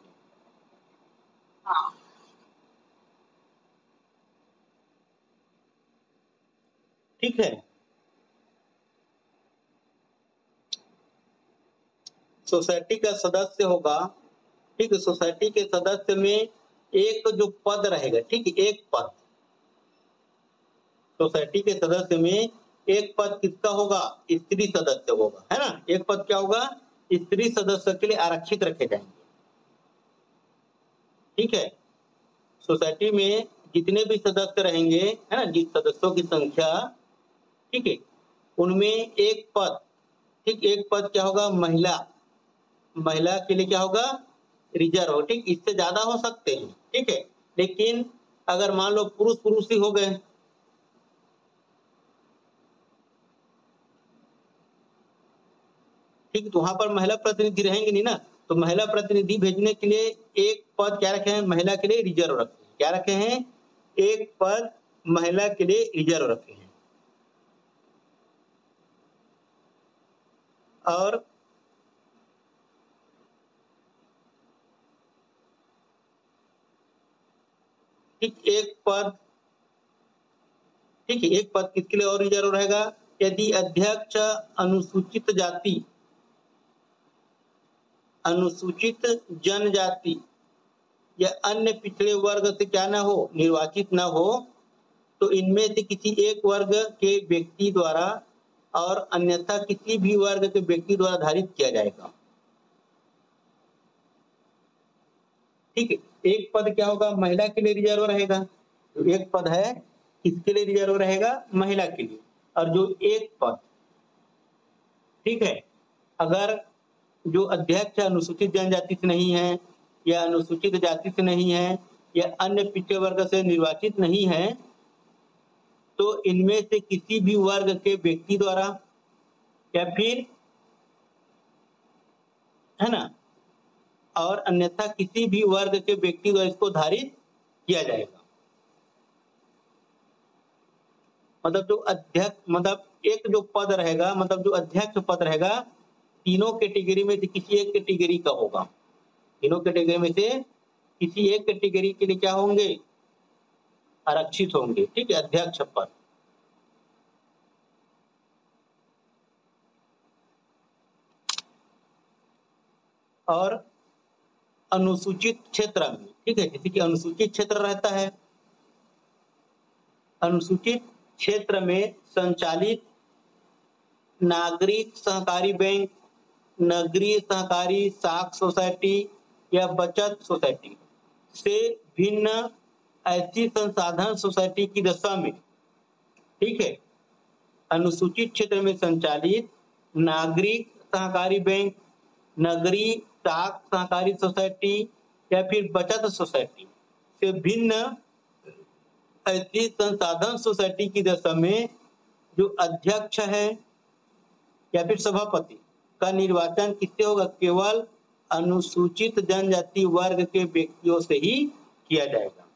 हाँ, ठीक है, सोसाइटी का सदस्य होगा, ठीक है, सोसाइटी के सदस्य में एक जो पद रहेगा, ठीक है, एक पद, सोसाइटी के सदस्य में एक पद किसका होगा, स्त्री सदस्य होगा, है ना, एक पद क्या होगा, स्त्री सदस्य के लिए आरक्षित रखे जाएंगे, ठीक है। सोसाइटी में जितने भी सदस्य रहेंगे, है ना, जिस सदस्यों की संख्या, ठीक है, उनमें एक पद, ठीक, एक पद क्या होगा, महिला, महिला के लिए क्या होगा, रिजर्व, ठीक, इससे ज्यादा हो सकते हैं, ठीक है, लेकिन अगर मान लो पुरुष पुरुष ही हो गए, ठीक, तो वहां पर महिला प्रतिनिधि रहेंगे नहीं ना, तो महिला प्रतिनिधि भेजने के लिए एक पद क्या रखे हैं, महिला के लिए रिजर्व रखे हैं, क्या रखे हैं, एक पद महिला के लिए रिजर्व रखे हैं। और ठीक एक पद, ठीक है, एक पद किसके लिए और रिजर्व रहेगा, यदि अध्यक्ष अनुसूचित जाति, अनुसूचित जनजाति या अन्य पिछड़े वर्ग से क्या ना हो, निर्वाचित ना हो, तो इनमें से किसी एक वर्ग के व्यक्ति द्वारा और अन्यथा किसी भी वर्ग के व्यक्ति द्वारा धारित किया जाएगा, ठीक है। एक पद क्या होगा, महिला के लिए रिजर्व रहेगा, तो एक पद है किसके लिए रिजर्व रहेगा, महिला के लिए। और जो एक पद, ठीक है, अगर जो अध्यक्ष अनुसूचित जनजाति से नहीं है या अनुसूचित जाति से नहीं है या अन्य पिछड़े वर्ग से निर्वाचित नहीं है, तो इनमें से किसी भी वर्ग के व्यक्ति द्वारा या फिर, है ना, और अन्यथा किसी भी वर्ग के व्यक्ति द्वारा इसको धारित किया जाएगा। मतलब जो अध्यक्ष, मतलब एक जो पद रहेगा, मतलब जो अध्यक्ष पद रहेगा, तीनों कैटेगरी में से किसी एक कैटेगरी का होगा, तीनों कैटेगरी में से किसी एक कैटेगरी के लिए क्या होंगे, आरक्षित होंगे, ठीक है, अध्यक्ष पद। और अनुसूचित क्षेत्र में, ठीक है, जैसे कि अनुसूचित क्षेत्र रहता है, अनुसूचित क्षेत्र में संचालित नागरिक सहकारी बैंक, नगरीय सहकारी साख सोसाइटी, या बचत सोसाइटी से भिन्न ऐसी संसाधन सोसाइटी की दशा में, ठीक है, अनुसूचित क्षेत्र में संचालित नागरिक सहकारी बैंक, नगरीय साख सहकारी सोसाइटी या फिर बचत सोसाइटी से भिन्न ऐसी संसाधन सोसाइटी की दशा में जो अध्यक्ष है या फिर सभापति का निर्वाचन किससे होगा? केवल अनुसूचित जनजाति वर्ग के व्यक्तियों से ही किया जाएगा।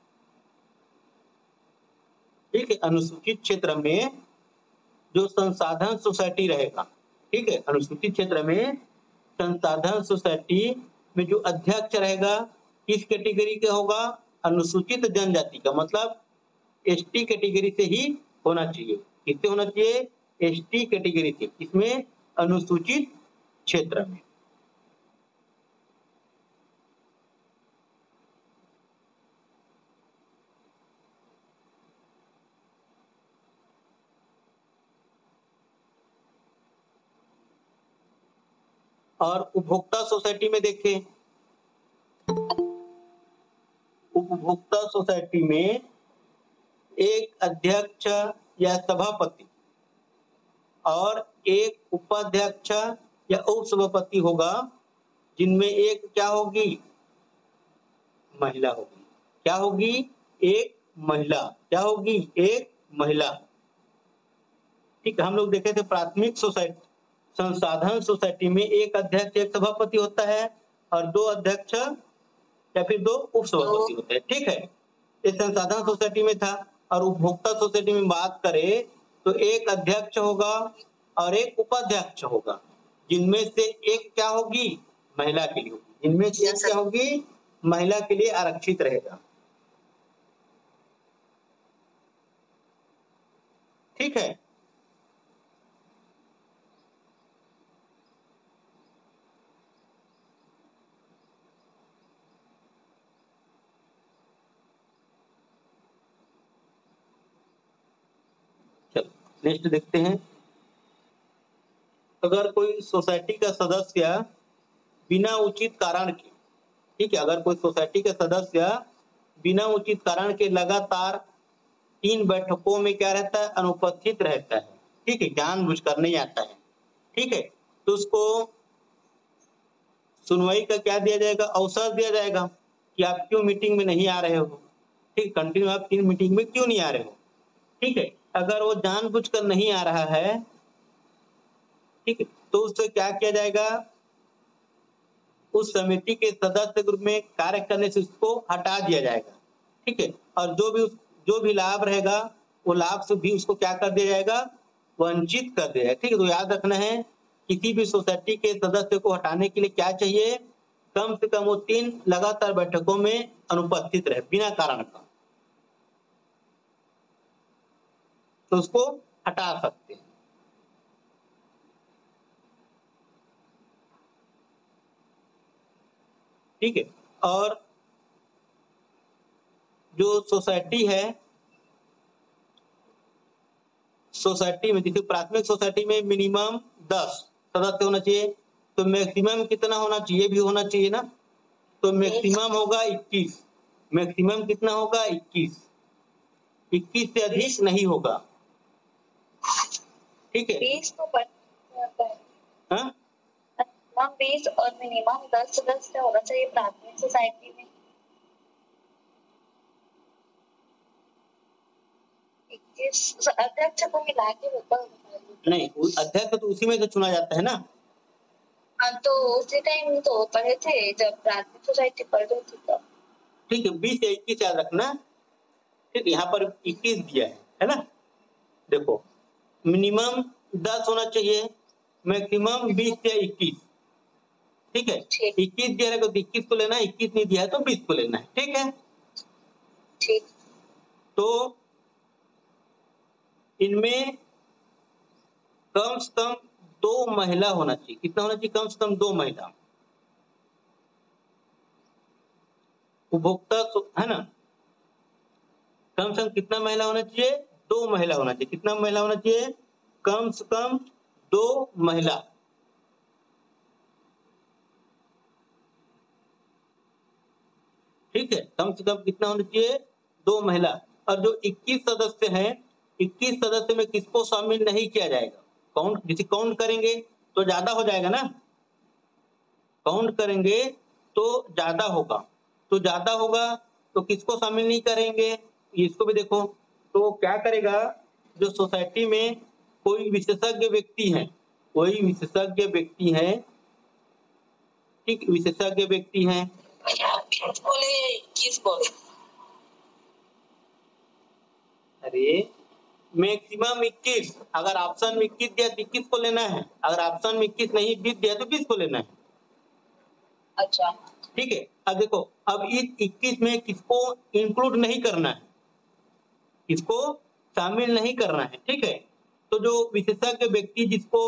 ठीक है, अनुसूचित क्षेत्र में जो संसाधन सोसाइटी रहेगा, ठीक है, अनुसूचित क्षेत्र में संसाधन सोसाइटी में जो अध्यक्ष रहेगा किस कैटेगरी का होगा? अनुसूचित जनजाति का, मतलब एसटी कैटेगरी से ही होना चाहिए। किससे होना चाहिए? एसटी कैटेगरी से। इसमें अनुसूचित क्षेत्र में। और उपभोक्ता सोसाइटी में देखें, उपभोक्ता सोसाइटी में एक अध्यक्ष या सभापति और एक उपाध्यक्ष या उपसभापति होगा, जिनमें एक क्या होगी? महिला होगी। क्या होगी? एक महिला। क्या होगी? एक महिला। ठीक, हम लोग देखे थे प्राथमिक सोसाइटी संसाधन सोसाइटी में एक अध्यक्ष एक सभापति होता है और दो अध्यक्ष या फिर दो उपसभापति होते हैं। ठीक है, इस संसाधन सोसाइटी में था। और उपभोक्ता सोसाइटी में बात करें तो एक अध्यक्ष होगा और एक उपाध्यक्ष होगा, जिनमें से एक क्या होगी? महिला के लिए होगी। जिनमें से एक क्या होगी? महिला के लिए आरक्षित रहेगा। ठीक है, चलो नेक्स्ट देखते हैं। अगर कोई सोसाइटी का सदस्य बिना उचित कारण के, ठीक है, अगर कोई सोसाइटी का सदस्य बिना उचित कारण के लगातार 3 बैठकों में क्या रहता है? अनुपस्थित रहता है। ठीक है, जानबूझकर नहीं आता है। ठीक है, तो उसको सुनवाई का क्या दिया जाएगा? अवसर दिया जाएगा कि आप क्यों मीटिंग में नहीं आ रहे हो। ठीक, कंटिन्यू आप 3 मीटिंग में क्यों नहीं आ रहे हो। ठीक है, अगर वो जानबूझकर नहीं आ रहा है, ठीक है, तो उससे क्या किया जाएगा? उस समिति के सदस्य ग्रुप में कार्य करने से उसको हटा दिया जाएगा। ठीक है, और जो भी लाभ रहेगा वो लाभ से भी उसको क्या कर दिया जाएगा? वंचित कर दिया जाएगा। ठीक है, तो याद रखना है, किसी भी सोसाइटी के सदस्य को हटाने के लिए क्या चाहिए? कम से कम वो 3 लगातार बैठकों में अनुपस्थित रहे बिना कारण का, तो उसको हटा सकते हैं। ठीक है, और जो सोसाइटी है, सोसाइटी में जैसे प्राथमिक सोसाइटी में मिनिमम 10 सदस्य होना चाहिए, तो मैक्सिमम कितना होना चाहिए? भी होना चाहिए ना। तो मैक्सिमम होगा 21। मैक्सिमम कितना होगा? 21। 21 से अधिक नहीं होगा। ठीक है, 20 तो बढ़ता है। हाँ, 20 और मिनिमम 10 सदस्य होना चाहिए प्राथमिक सोसाइटी में। 21 अध्यक्ष को मिला के होता है। नहीं, अध्यक्ष तो उसी में से चुना जाता है ना। हाँ, तो उसी टाइम तो पढ़े थे जब प्राथमिक सोसाइटी पढ़ रही थी तब। ठीक है, 20 से 21 याद रखना। ठीक, यहाँ पर 21 दिया है ना। देखो, मिनिमम 10 होना चाहिए, मैक्सिमम 20 से 21। ठीक है, 21 दिया रहेगा तो 21 को लेना है, 21 नहीं दिया है तो 20 को लेना है। ठीक है, ठीक, तो इनमें कम से कम 2 महिला होना चाहिए। कितना होना चाहिए? कम से कम 2 महिला। उपभोक्ता है ना, कम से कम कितना महिला होना चाहिए? 2 महिला होना चाहिए। कितना महिला होना चाहिए? कम से कम 2 महिला। ठीक है, कम से कम कितना होना चाहिए, 2 महिला। और जो 21 सदस्य हैं, 21 सदस्य में किसको शामिल नहीं किया जाएगा, काउंट जिसे काउंट करेंगे तो ज्यादा हो जाएगा ना, काउंट करेंगे तो ज्यादा होगा, तो ज्यादा होगा तो किसको शामिल नहीं करेंगे, इसको भी देखो। तो क्या करेगा, जो सोसाइटी में कोई विशेषज्ञ व्यक्ति है, कोई विशेषज्ञ व्यक्ति है, ठीक, विशेषज्ञ व्यक्ति है, अरे मैक्सिमम 21, अगर ऑप्शन में 21 दिया तो 21 को लेना है, अगर ऑप्शन में 21 नहीं 20 दिया तो 20 को लेना है। अच्छा, ठीक है, अब देखो, अब इस 21 में किसको इंक्लूड नहीं करना है, किसको शामिल नहीं करना है, ठीक है। तो जो विशेषज्ञ व्यक्ति जिसको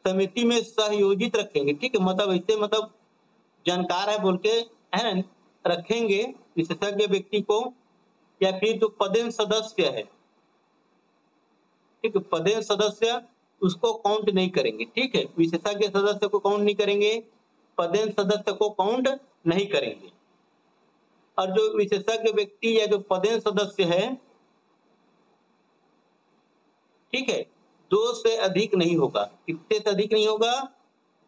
समिति में सहयोजित रखेंगे, ठीक है, मतलब ऐसे मतलब जानकार है बोल के है ना रखेंगे विशेषज्ञ व्यक्ति को, या फिर जो पदेन सदस्य है, ठीक है, पदेन सदस्य उसको काउंट नहीं करेंगे, ठीक है, विशेषज्ञ सदस्य को काउंट नहीं करेंगे, पदेन सदस्य को काउंट नहीं करेंगे। और जो विशेषज्ञ व्यक्ति या जो पदेन सदस्य है, ठीक है, 2 से अधिक नहीं होगा, कितने से अधिक नहीं होगा,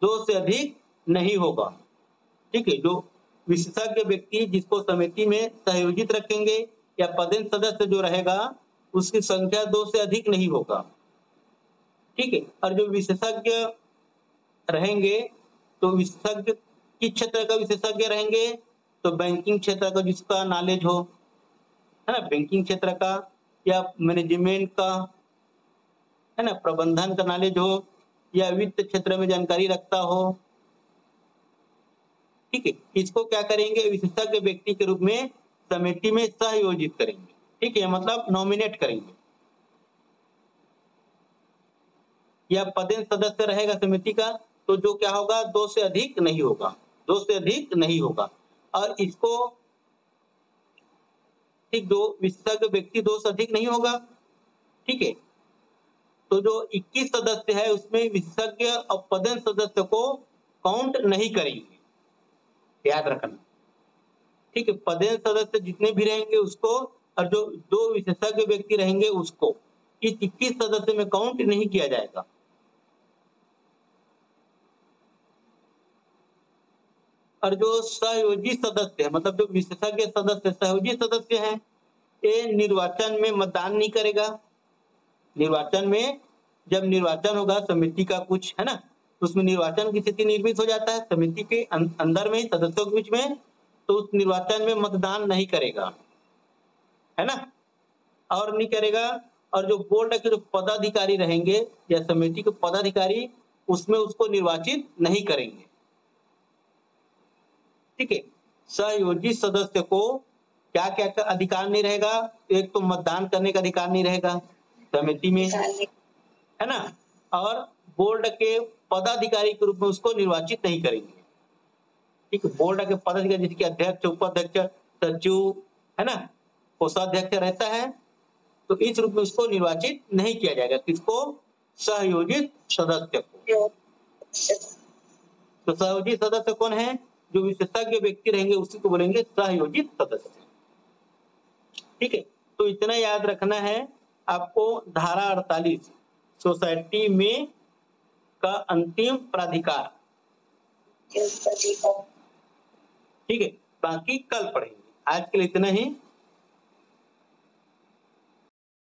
2 से अधिक नहीं होगा, ठीक है। जो विशेषज्ञ व्यक्ति जिसको समिति में सहयोजित रखेंगे या पदेन सदस्य जो रहेगा उसकी संख्या 2 से अधिक नहीं होगा, ठीक है। और जो विशेषज्ञ रहेंगे तो विशेषज्ञ किस क्षेत्र का विशेषज्ञ रहेंगे, तो बैंकिंग क्षेत्र का जिसका नॉलेज हो, है ना, बैंकिंग क्षेत्र का या मैनेजमेंट का, है ना, प्रबंधन का नॉलेज हो, या वित्त क्षेत्र में जानकारी रखता हो, ठीक है, इसको क्या करेंगे, विशेषज्ञ व्यक्ति के रूप में समिति में सहयोजित करेंगे, ठीक है, मतलब नॉमिनेट करेंगे। या पदेन सदस्य रहेगा समिति का तो जो क्या होगा, 2 से अधिक नहीं होगा, 2 से अधिक नहीं होगा। और इसको, ठीक, जो विशेषज्ञ व्यक्ति 2 से अधिक नहीं होगा, ठीक है। तो जो 21 सदस्य है उसमें विशेषज्ञ और पदेन सदस्य को काउंट नहीं करेंगे, याद रखना, ठीक है। पदेन सदस्य जितने भी रहेंगे उसको, और जो 2 विशेषज्ञ व्यक्ति रहेंगे उसको, इस 21 सदस्य में काउंट नहीं किया जाएगा। और जो सहयोगी सदस्य है, मतलब जो विशेषज्ञ सदस्य सहयोगी सदस्य हैं, ये निर्वाचन में मतदान नहीं करेगा। निर्वाचन में जब निर्वाचन होगा समिति का कुछ, है ना, उसमें निर्वाचन की स्थिति निर्मित हो जाता है समिति के अंदर में सदस्यों के बीच में, तो उस निर्वाचन में मतदान नहीं करेगा, है ना, और नहीं करेगा। और जो बोर्ड के जो पदाधिकारी रहेंगे या समिति के पदाधिकारी उसमें उसको निर्वाचित नहीं करेंगे, ठीक है। सहयोगी सदस्य को क्या क्या का अधिकार नहीं रहेगा, एक तो मतदान करने का अधिकार नहीं रहेगा समिति में, है ना, और बोर्ड के पदाधिकारी के रूप में उसको निर्वाचित नहीं करेंगे, ठीक है। बोर्ड के पदाधिकारी जिसके अध्यक्ष, उपाध्यक्ष, सचिव, है ना, कोषाध्यक्ष रहता है, तो इस रूप में उसको निर्वाचित नहीं किया जाएगा, किसको, सहयोजित सदस्य को। तो सहयोगी सदस्य कौन है, जो विशेषज्ञ व्यक्ति रहेंगे उसी को बोलेंगे सहयोजित सदस्य, ठीक है। तो इतना याद रखना है आपको, धारा 48 सोसाइटी में का अंतिम प्राधिकार, ठीक है, बाकी कल पढ़ेंगे, आज के लिए इतना ही।